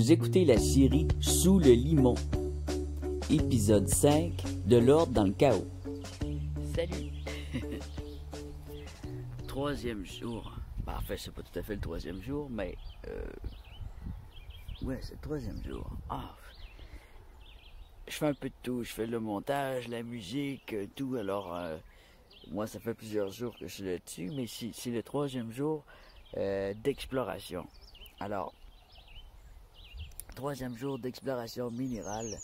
Vous écoutez la série Sous le limon, épisode 5 de l'ordre dans le chaos. Salut! Troisième jour. En fait, c'est pas tout à fait le troisième jour, mais... Ouais, c'est le troisième jour. Je fais un peu de tout. Je fais le montage, la musique, tout. Alors, moi, ça fait plusieurs jours que je suis là-dessus, mais c'est le troisième jour d'exploration. Alors... Troisième jour d'exploration minérale.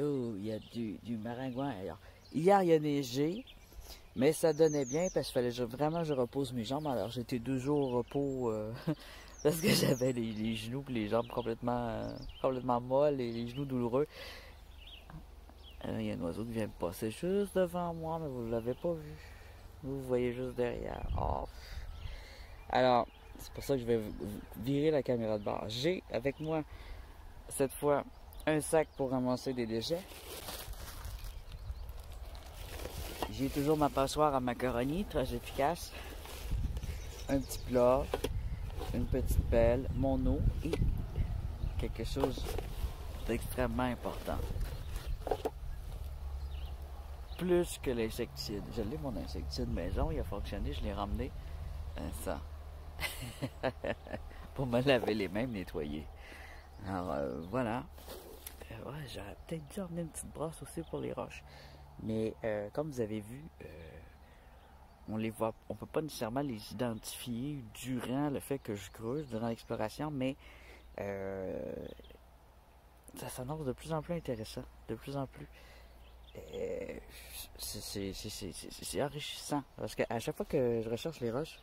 Oh, il y a du maringouin. Alors, hier, il y a neigé, mais ça donnait bien parce qu'il fallait vraiment que je repose mes jambes. Alors, j'étais 2 jours au repos parce que j'avais les genoux et les jambes complètement molles et les genoux douloureux. Il y a un oiseau qui vient de passer juste devant moi, mais vous ne l'avez pas vu. Vous voyez juste derrière. Oh. Alors, c'est pour ça que je vais virer la caméra de bord. J'ai avec moi, cette fois, un sac pour ramasser des déchets. J'ai toujours ma passoire à macaroni, très efficace. Un petit plat, une petite pelle, mon eau et quelque chose d'extrêmement important. Plus que l'insecticide. Je l'ai, mon insecticide maison, il a fonctionné, je l'ai ramené. Ça. Pour me laver les mains, me nettoyer. Alors, voilà. Ouais, j'aurais peut-être dû emmener une petite brosse aussi pour les roches. Mais, comme vous avez vu, on les voit, on peut pas nécessairement les identifier durant le fait que je creuse, durant l'exploration, mais ça s'annonce de plus en plus intéressant, de plus en plus. C'est enrichissant, parce qu'à chaque fois que je recherche les roches,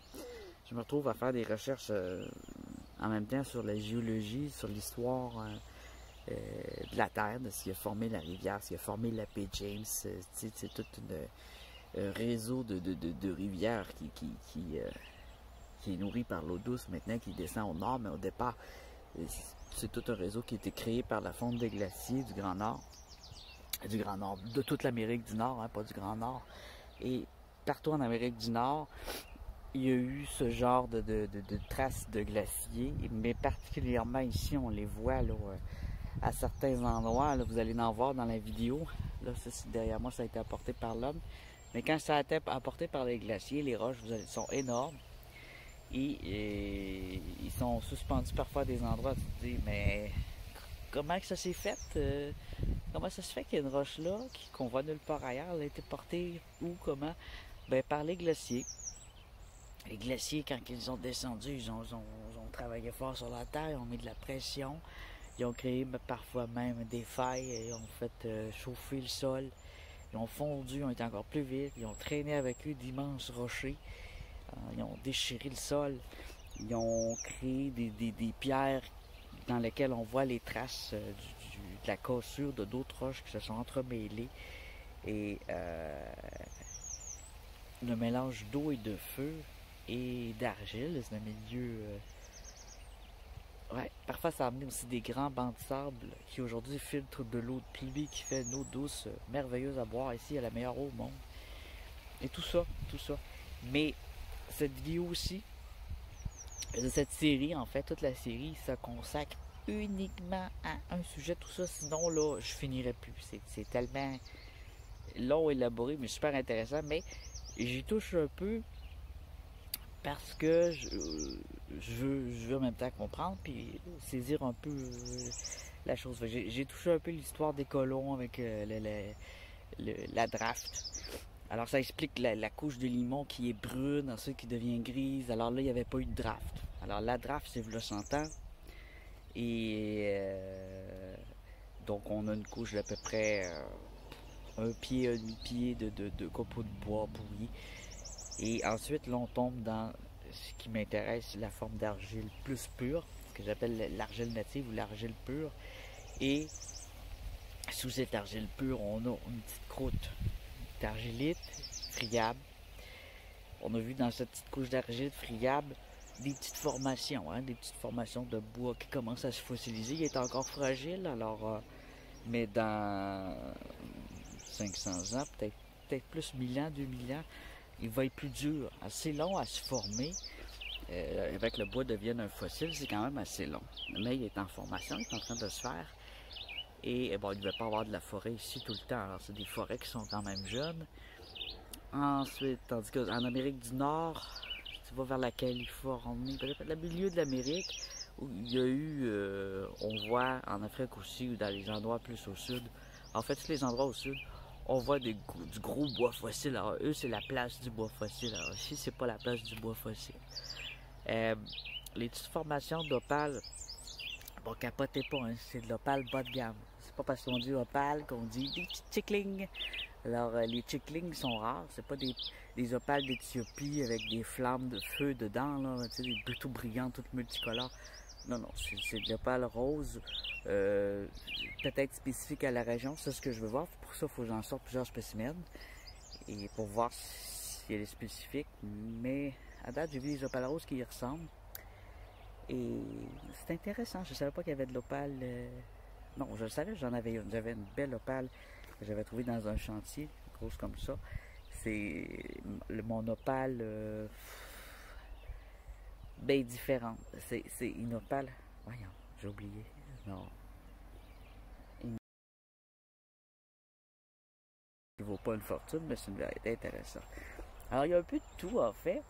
je me retrouve à faire des recherches en même temps sur la géologie, sur l'histoire de la Terre, de ce qui a formé la rivière, ce qui a formé la baie James. C'est tout un réseau de rivières qui est nourri par l'eau douce maintenant, qui descend au nord, mais au départ, c'est tout un réseau qui a été créé par la fonte des glaciers du Grand Nord, de toute l'Amérique du Nord, hein, pas du Grand Nord. Et partout en Amérique du Nord, il y a eu ce genre de traces de glaciers, mais particulièrement ici, on les voit là, à certains endroits. Là, vous allez en voir dans la vidéo. Là, derrière moi, ça a été apporté par l'homme. Mais quand ça a été apporté par les glaciers, les roches sont énormes. Et ils sont suspendus parfois à des endroits où tu te dis, mais comment que ça s'est fait? Comment ça se fait qu'il y a une roche là, qu'on voit nulle part ailleurs? Elle a été portée où, comment? Ben, par les glaciers. Les glaciers, quand ils ont descendu, ils ont travaillé fort sur la terre, ils ont mis de la pression, ils ont créé parfois même des failles, ils ont fait chauffer le sol, ils ont fondu, ils ont été encore plus vite, ils ont traîné avec eux d'immenses rochers, ils ont déchiré le sol, ils ont créé des pierres dans lesquelles on voit les traces de la cassure de d'autres roches qui se sont entremêlées. Et le mélange d'eau et de feu et d'argile, c'est un milieu... ouais, parfois ça a amené aussi des grands bancs de sable qui aujourd'hui filtrent de l'eau de pluie qui fait une eau douce, merveilleuse à boire ici, à la meilleure eau au monde. Et tout ça. Mais cette vidéo aussi, de cette série, en fait, toute la série se consacre uniquement à un sujet, tout ça, sinon là, je finirais plus. C'est tellement long, élaboré, mais super intéressant, mais j'y touche un peu parce que je veux en même temps comprendre puis saisir un peu la chose. J'ai touché un peu l'histoire des colons avec la draft. Alors ça explique la couche de limon qui est brune, ensuite qui devient grise. Alors là, il n'y avait pas eu de draft. Alors la draft, c'est le 100 ans. Et donc on a une couche d'à peu près un pied, un demi-pied de copeaux de bois pourris. Et ensuite, là, on tombe dans ce qui m'intéresse, la forme d'argile plus pure, que j'appelle l'argile native ou l'argile pure. Et sous cette argile pure, on a une petite croûte d'argilite friable. On a vu dans cette petite couche d'argile friable des petites formations, hein, des petites formations de bois qui commencent à se fossiliser. Il est encore fragile, alors, mais dans 500 ans, peut-être plus 1000 ans, 2000 ans, il va être plus dur, assez long à se former. avec le bois devienne un fossile, c'est quand même assez long. Mais il est en formation, il est en train de se faire. Et bon, il ne devait pas avoir de la forêt ici tout le temps. Alors, c'est des forêts qui sont quand même jeunes. Ensuite, tandis qu'en Amérique du Nord, tu vas vers la Californie, peut-être le milieu de l'Amérique, où il y a eu, on voit en Afrique aussi, ou dans les endroits plus au sud, en fait, tous les endroits au sud, on voit du gros bois fossile. Alors, eux, c'est la place du bois fossile. Alors, ici, c'est pas la place du bois fossile. Les petites formations d'opale, bon, capotez pas, hein, c'est de l'opale bas de gamme. C'est pas parce qu'on dit opale qu'on dit des petits chicklings. Alors, les chicklings sont rares. C'est pas des opales d'Éthiopie avec des flammes de feu dedans, là, tu sais, des buteaux brillants, toutes multicolores. Non, non, c'est de l'opale rose, peut-être spécifique à la région. C'est ce que je veux voir. Pour ça, il faut que j'en sorte plusieurs spécimens. Et pour voir si elle est spécifique. Mais à date, j'ai vu des opales roses qui y ressemblent. Et c'est intéressant. Je ne savais pas qu'il y avait de l'opale. Non, je le savais, j'en avais une. J'avais une belle opale que j'avais trouvée dans un chantier, grosse comme ça. C'est mon opale bien différente. C'est une opale. Voyons, j'ai oublié. Non. Il ne vaut pas une fortune, mais c'est une variété intéressante. Alors, il y a un peu de tout, en fait.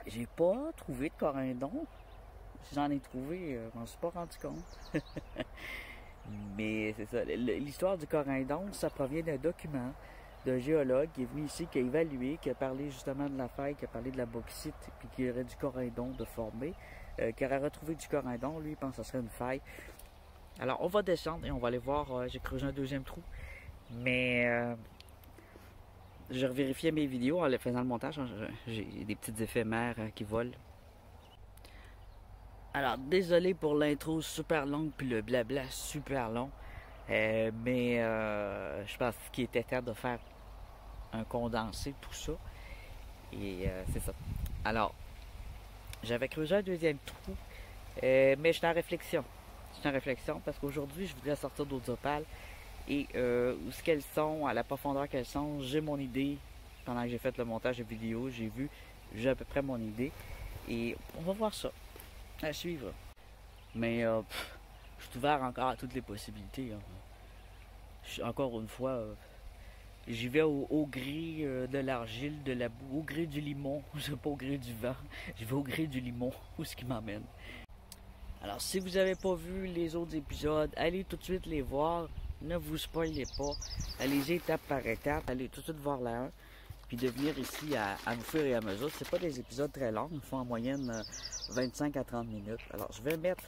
J'ai pas trouvé de corindon. Si j'en ai trouvé, je m'en suis pas rendu compte. Mais c'est ça. L'histoire du corindon, ça provient d'un document d'un géologue qui est venu ici, qui a évalué, qui a parlé justement de la faille, qui a parlé de la bauxite, puis qui aurait du corindon de former, qui aurait retrouvé du corindon. Lui, il pense que ce serait une faille. Alors, on va descendre et on va aller voir. J'ai creusé un deuxième trou. Mais je revérifiais mes vidéos en faisant le montage. J'ai des petits éphémères qui volent. Alors, désolé pour l'intro super longue puis le blabla super long. Mais je pense qu'il était temps de faire un condensé de tout ça. Et c'est ça. Alors, j'avais creusé un deuxième trou. Mais je suis en réflexion. Je suis en réflexion parce qu'aujourd'hui, je voudrais sortir d'autres opales. Et où ce qu'elles sont, à la profondeur qu'elles sont, j'ai mon idée. Pendant que j'ai fait le montage de vidéo, j'ai à peu près mon idée. Et on va voir ça. À suivre. Mais je suis ouvert encore à toutes les possibilités. Hein. Encore une fois, j'y vais au gré de l'argile, de la boue, au gré du limon. Je vais pas au gré du vent. Je vais au gré du limon. Où ce qui m'emmène. Alors, si vous n'avez pas vu les autres épisodes, allez tout de suite les voir. Ne vous spoilez pas. Allez-y étape par étape. Allez tout de suite voir la 1. Puis de venir ici à nous fur et à mesure. C'est pas des épisodes très longs. Ils font en moyenne 25 à 30 minutes. Alors, je vais mettre...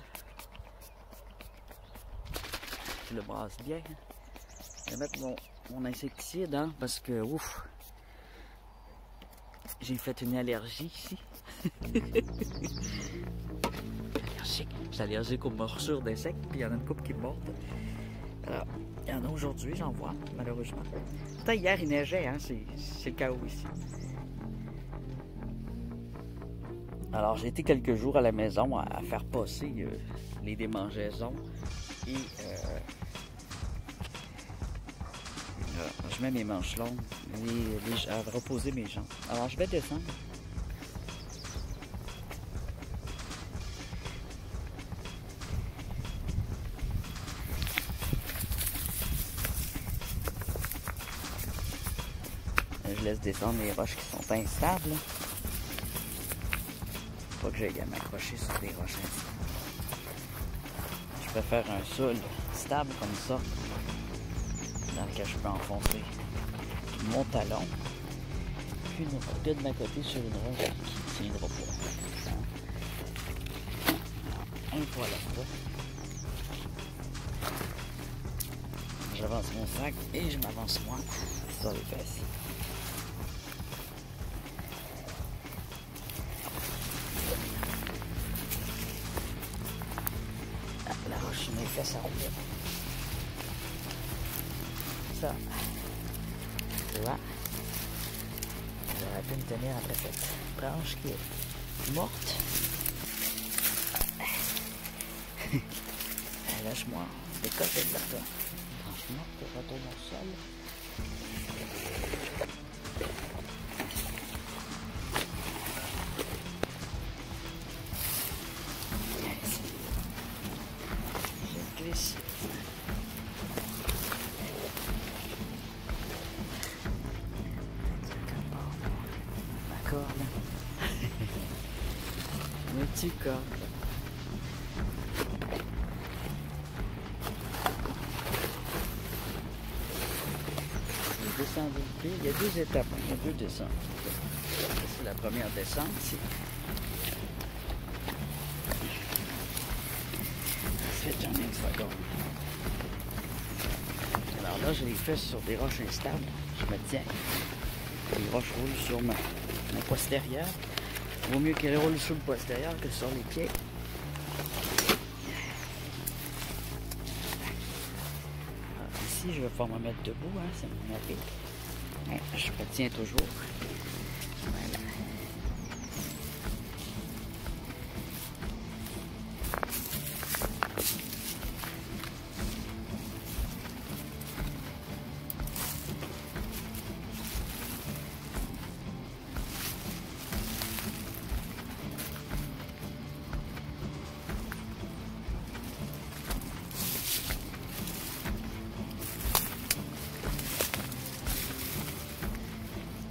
Je le brasse bien. Je vais mettre mon insecticide, hein, parce que, ouf, j'ai fait une allergie ici. Allergique. Je suis allergique aux morsures d'insectes, puis il y en a une couple qui me mordent. Alors, il y en a aujourd'hui, j'en vois, malheureusement. Pourtant, hier, il neigeait, hein, c'est le chaos ici. Alors, j'ai été quelques jours à la maison à faire passer les démangeaisons. Et je mets mes manches longues à reposer mes jambes. Alors, je vais descendre. Je laisse descendre les roches qui sont instables. Pas que j'aille à m'accrocher sur des roches instables. Je préfère un sol stable comme ça, dans lequel je peux enfoncer mon talon, puis une de ma côté sur une roche qui ne tiendra pas. Un poil là-bas. J'avance mon sac et je m'avance moi sur les fesses. La roche mes fesses en roule. Ça. Tu vois? J'aurais pu me tenir après cette branche qui est morte. Lâche-moi. Décolle de là. Branche morte, retourne au sol. corne. Un petit corne. Descendre le pied. Il y a deux étapes, il y a deux descentes. C'est la première descente ici. Ensuite, j'en ai une seconde. Alors là, je les fais sur des roches instables. Je me tiens. Les roches roulent sur ma postérieure. Vaut mieux qu'elles roulent sur le postérieur que sur les pieds. Alors, ici, je vais pouvoir me mettre debout, hein, c'est mon avis. Ouais, je me tiens toujours. Voilà.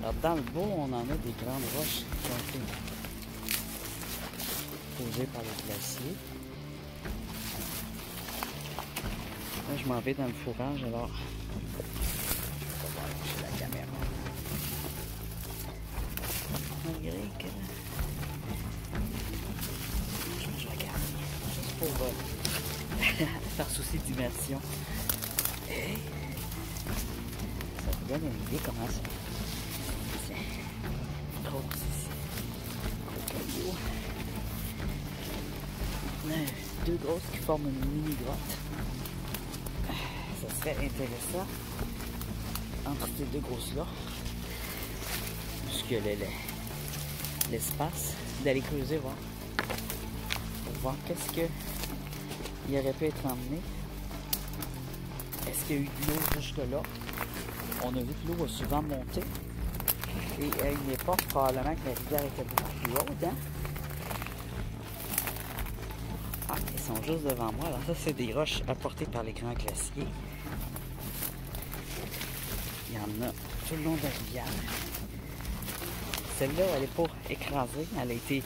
Alors dans le bas, on en a des grandes roches qui ont été posées par le glacier. Là, je m'en vais dans le fourrage, alors je vais voir chez la caméra. Malgré que je regarde, juste pour faire souci d'immersion. Et ça vous donne une idée comment ça. Deux grosses qui forment une mini-grotte. Ça serait intéressant entre ces deux grosses-là, puisque l'espace d'aller creuser voir pour voir qu'est-ce qu'il aurait pu être emmené. Est-ce qu'il y a eu de l'eau jusque là? On a vu que l'eau a souvent monté. Et à une époque, probablement que la rivière était beaucoup plus haute, hein? Ah, ils sont juste devant moi. Alors ça, c'est des roches apportées par les grands glaciers. Il y en a tout le long de la rivière. Celle-là, elle n'est pas écrasée. Elle a été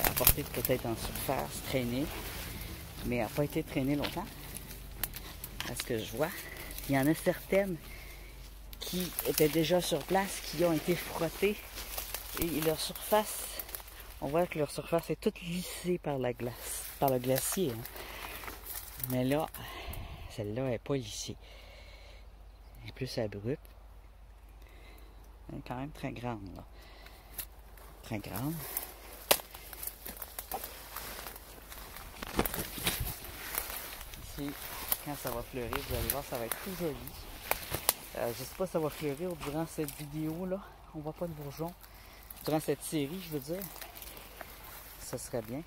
apportée peut-être en surface, traînée. Mais elle n'a pas été traînée longtemps. À ce que je vois, il y en a certaines qui étaient déjà sur place, qui ont été frottées. Et leur surface, on voit que leur surface est toute lissée par la glace, par le glacier. Hein. Mais là, celle-là n'est pas lissée. Elle est plus abrupte. Elle est quand même très grande, là. Très grande. Ici, quand ça va fleurir, vous allez voir, ça va être tout joli. Je ne sais pas si ça va fleurir durant cette vidéo-là. On voit pas de bourgeons. Durant cette série, je veux dire. Ça serait bien.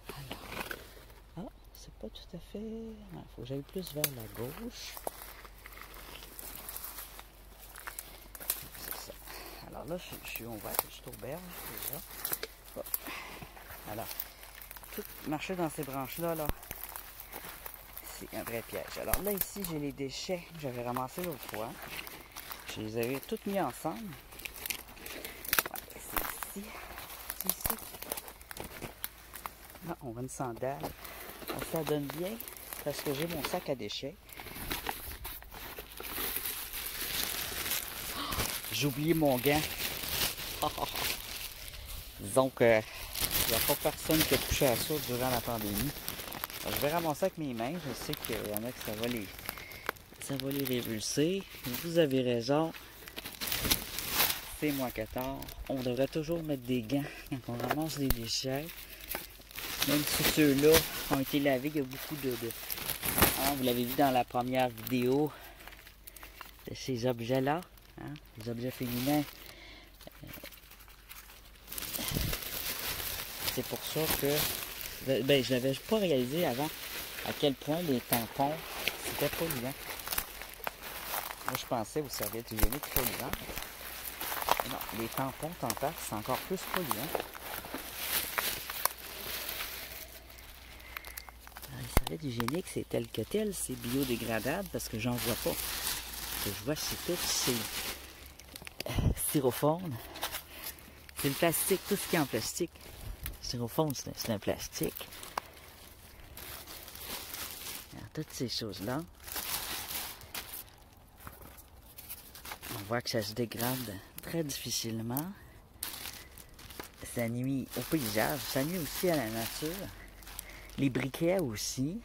Alors, ah, c'est pas tout à fait... Il faut que j'aille plus vers la gauche. C'est ça. Alors là, je suis ouvert, je suis au berge, déjà. Oh. Alors, tout marcher dans ces branches-là, là, c'est un vrai piège. Alors là, ici, j'ai les déchets que j'avais ramassés l'autre fois. Je les avais toutes mis ensemble. Ouais, c'est ici. C'est ici. Là, on voit une sandale. Alors, ça donne bien parce que j'ai mon sac à déchets. J'ai oublié mon gant. Disons que il n'y a pas personne qui a touché à ça durant la pandémie. Alors, je vais ramasser avec mes mains. Je sais qu'il y en a que ça va les révulser. Vous avez raison. C'est moi qui ai tort. On devrait toujours mettre des gants quand on ramasse des déchets. Même si ceux-là ont été lavés, il y a beaucoup de... Hein, vous l'avez vu dans la première vidéo de ces objets-là. Hein, les objets féminins. C'est pour ça que ben, je n'avais pas réalisé avant à quel point les tampons, c'était polluant. Moi, je pensais aux serviettes hygiéniques polluantes. Non, les tampons Tampax, c'est encore plus polluant. serviette hygiénique, c'est tel que tel, c'est biodégradable parce que j'en vois pas. Ce que je vois, c'est tout, c'est styrofoam. C'est le plastique, tout ce qui est en plastique. Styrofoam, c'est un plastique. Alors, toutes ces choses-là, on voit que ça se dégrade très difficilement. Ça nuit au paysage, ça nuit aussi à la nature. Les briquets aussi.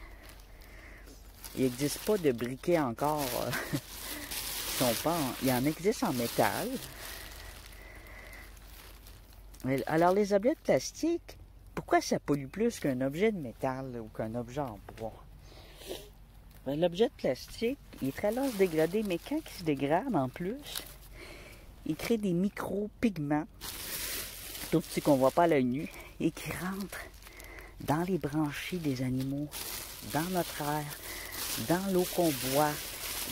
Il n'existe pas de briquets encore qui sont pas il y en existe en métal. Alors les objets de plastique, pourquoi ça pollue plus qu'un objet de métal ou qu'un objet en bois? L'objet de plastique, il est très lent à se dégrader, mais quand il se dégrade en plus, il crée des micro-pigments, tout petits qu'on ne voit pas à l'œil nu, et qui rentrent dans les branchies des animaux, dans notre air, dans l'eau qu'on boit,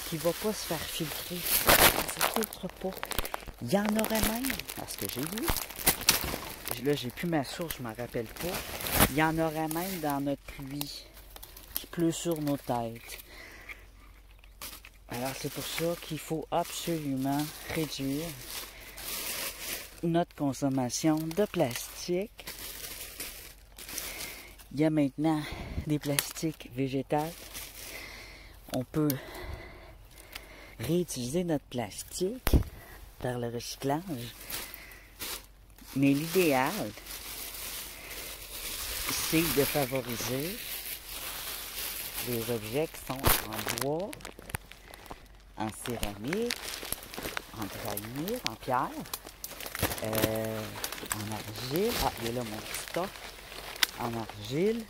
qui ne va pas se faire filtrer. Ça ne se filtre pas. Il y en aurait même, parce que j'ai vu, là j'ai plus ma source, je ne m'en rappelle pas, il y en aurait même dans notre pluie qui pleut sur nos têtes. Alors c'est pour ça qu'il faut absolument réduire notre consommation de plastique. Il y a maintenant des plastiques végétaux. On peut réutiliser notre plastique par le recyclage. Mais l'idéal, c'est de favoriser les objets qui sont en bois, en céramique, en granit, en pierre, en argile. Ah, il est là mon petit tas. En argile,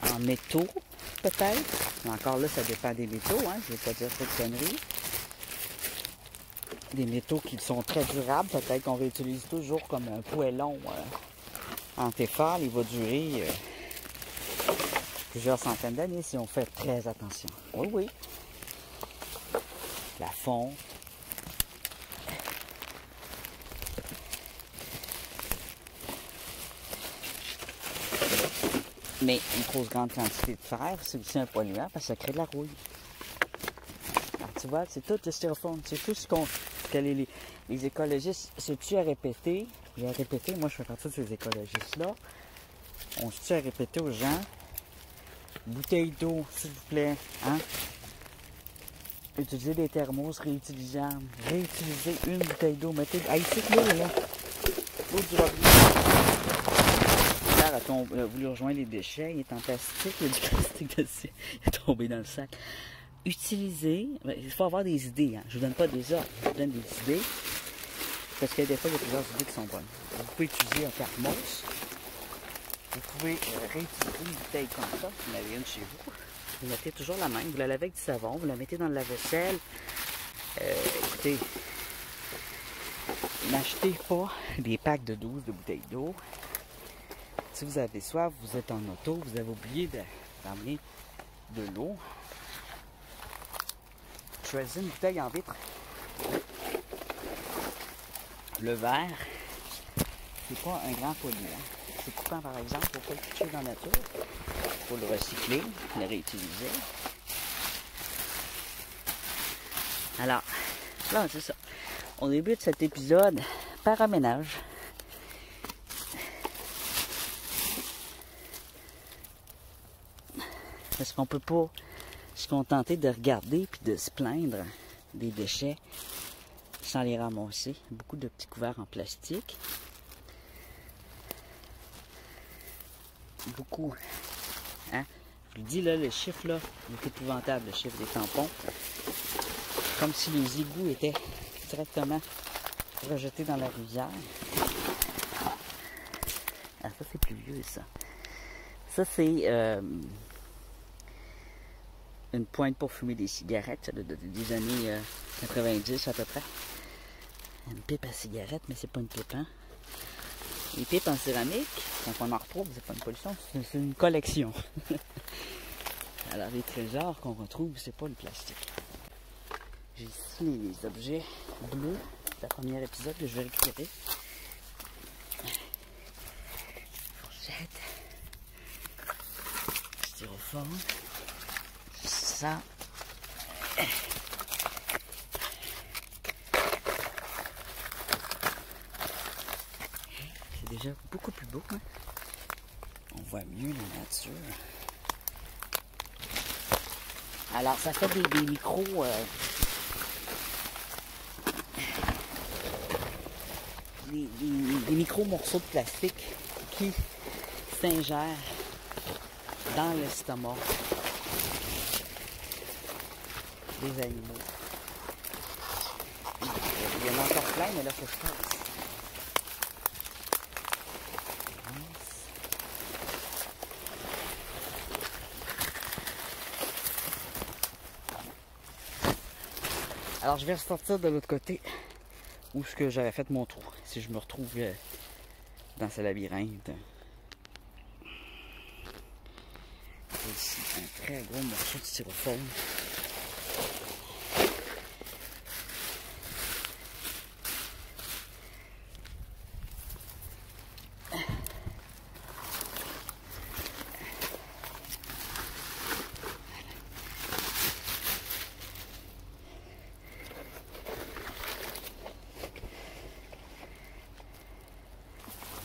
en métaux, peut-être. Mais encore là, ça dépend des métaux, hein. Je ne vais pas dire cette connerie. Des métaux qui sont très durables, peut-être qu'on réutilise toujours comme un poêlon en Tefal. Il va durer plusieurs centaines d'années si on fait très attention. Oui, oui. La fonte. Mais une trop grande quantité de fer, c'est aussi un polluant parce que ça crée de la rouille. Alors, tu vois, c'est tout le styrofoam. C'est tout ce que les écologistes se tuent à répéter. J'ai à répéter, moi je fais partie de ces écologistes-là. On se tue à répéter aux gens. Bouteille d'eau, s'il vous plaît. Hein? Utilisez des thermos réutilisables. Réutilisez une bouteille d'eau. Mettez. Ah, ici, l'eau, là. L'eau du robinet. A voulu rejoindre les déchets, il est en plastique, il y a du plastique dessus, il est tombé dans le sac. Utilisez, il faut avoir des idées, hein. Je ne vous donne pas des ordres, je vous donne des idées, parce que des fois il y a plusieurs idées qui sont bonnes. Vous pouvez utiliser un thermos, vous pouvez réutiliser une bouteille comme ça, vous en avez une chez vous, vous mettez toujours la même, vous la lavez avec du savon, vous la mettez dans le lave-vaisselle. Écoutez, n'achetez pas des packs de 12 de bouteilles d'eau. Si vous avez soif, vous êtes en auto, vous avez oublié d'emmener de l'eau, choisissez une bouteille en vitre. Le verre, c'est pas un grand polluant. C'est coupant par exemple, il ne faut pas le toucher dans la nature. Il faut le recycler, le réutiliser. Alors, là c'est ça. On débute cet épisode par un ménage. Parce qu'on ne peut pas se contenter de regarder et de se plaindre des déchets sans les ramasser. Beaucoup de petits couverts en plastique. Beaucoup. Hein? Je vous dis là, le chiffre là, il est épouvantable, le chiffre des tampons. Comme si les égouts étaient directement rejetés dans la rivière. Ah, ça c'est plus vieux ça. Ça c'est... une pointe pour fumer des cigarettes des années 90 à peu près. Une pipe à cigarette, mais c'est pas une pipe, hein. Les pipes en céramique, quand on en retrouve, c'est pas une pollution, c'est une collection. Alors les trésors qu'on retrouve, c'est pas le plastique. J'ai ici les objets bleus, c'est le premier épisode que je vais récupérer. Jette. Styrofoam. Ça. C'est déjà beaucoup plus beau, hein? On voit mieux la nature. Alors, ça fait des micros... des micros morceaux de plastique qui s'ingèrent dans l'estomac des animaux. Il y en a encore plein, mais là, il faut que je passe. Alors, je vais ressortir de l'autre côté où ce que j'avais fait mon trou. Si je me retrouve dans ce labyrinthe. C'est ici un très gros morceau de styrofoam.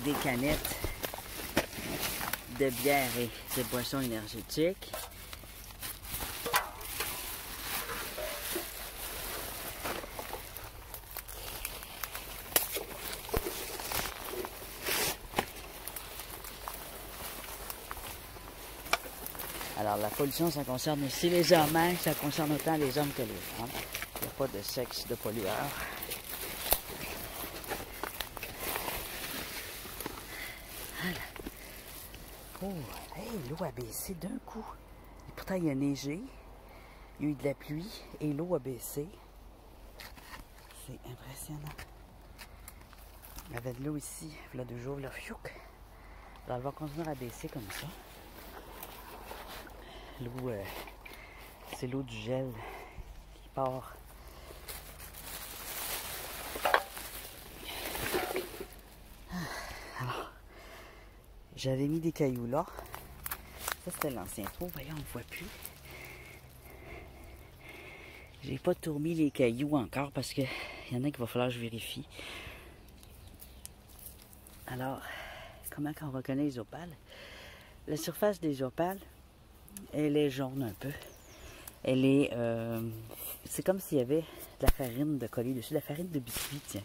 Des canettes de bière et de boissons énergétiques. Alors la pollution, ça concerne aussi les hommes, hein? Ça concerne autant les hommes que les femmes. Il n'y a pas de sexe de pollueur. Voilà. Oh, hey, l'eau a baissé d'un coup. Et pourtant, il a neigé. Il y a eu de la pluie et l'eau a baissé. C'est impressionnant. Il y avait de l'eau ici, il y a 2 jours, là, fiouk. Alors, elle va continuer à baisser comme ça. L'eau, c'est l'eau du gel qui part. Alors, j'avais mis des cailloux là. Ça, c'était l'ancien trou. Voyons, on ne voit plus. J'ai pas tourné les cailloux encore parce qu'il y en a qu'il va falloir que je vérifie. Alors, comment on reconnaît les opales? La surface des opales, elle est jaune un peu. Elle est... c'est comme s'il y avait de la farine de coller dessus. De la farine de biscuit, tiens.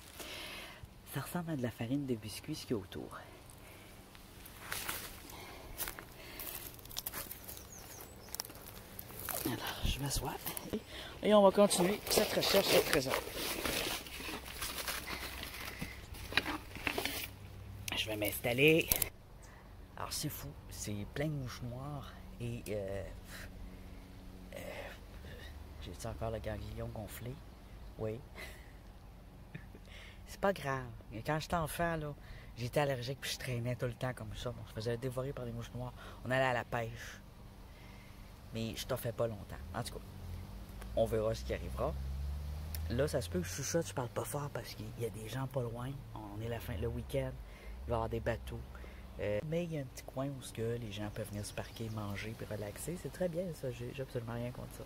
Ça ressemble à de la farine de biscuit, ce qu'il y a autour. Alors, je m'assois et on va continuer cette recherche à présent. Je vais m'installer. Alors, c'est fou. C'est plein de mouches noires et... j'ai-tu encore le ganglion gonflé? Oui. C'est pas grave. Quand j'étais enfant, là, j'étais allergique puis je traînais tout le temps comme ça. On se faisait dévorer par les mouches noires. On allait à la pêche. Mais je t'en fais pas longtemps. En tout cas, on verra ce qui arrivera. Là, ça se peut que je chuchote, je parle pas fort parce qu'il y a des gens pas loin. On est le week-end. Il va y avoir des bateaux. Mais il y a un petit coin où les gens peuvent venir se parquer, manger et relaxer. C'est très bien ça. J'ai absolument rien contre ça.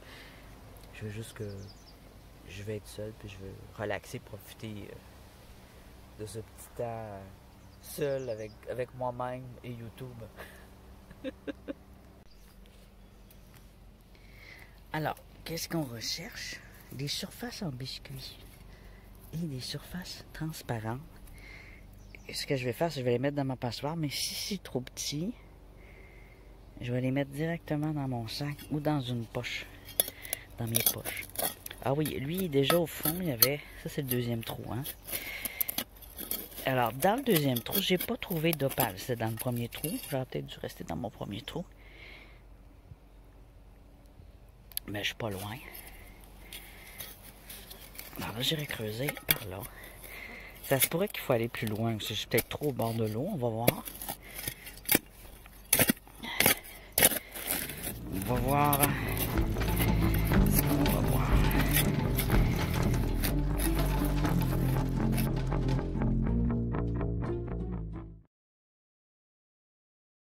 Je veux juste que je vais être seul puis je veux relaxer, profiter de ce petit temps seul avec moi-même et YouTube. Alors, qu'est-ce qu'on recherche? Des surfaces en biscuit et des surfaces transparentes. Et ce que je vais faire, c'est que je vais les mettre dans ma passoire, mais si c'est trop petit, je vais les mettre directement dans mon sac ou dans une poche, dans mes poches. Ah oui, lui, déjà au fond, il y avait... Ça, c'est le deuxième trou, hein? Alors, dans le deuxième trou, j'ai pas trouvé d'opale. C'est dans le premier trou. J'aurais peut-être dû rester dans mon premier trou. Mais je suis pas loin. Alors là, j'irai creuser par là. Ça se pourrait qu'il faut aller plus loin. Je suis peut-être trop au bord de l'eau. On va voir. On va voir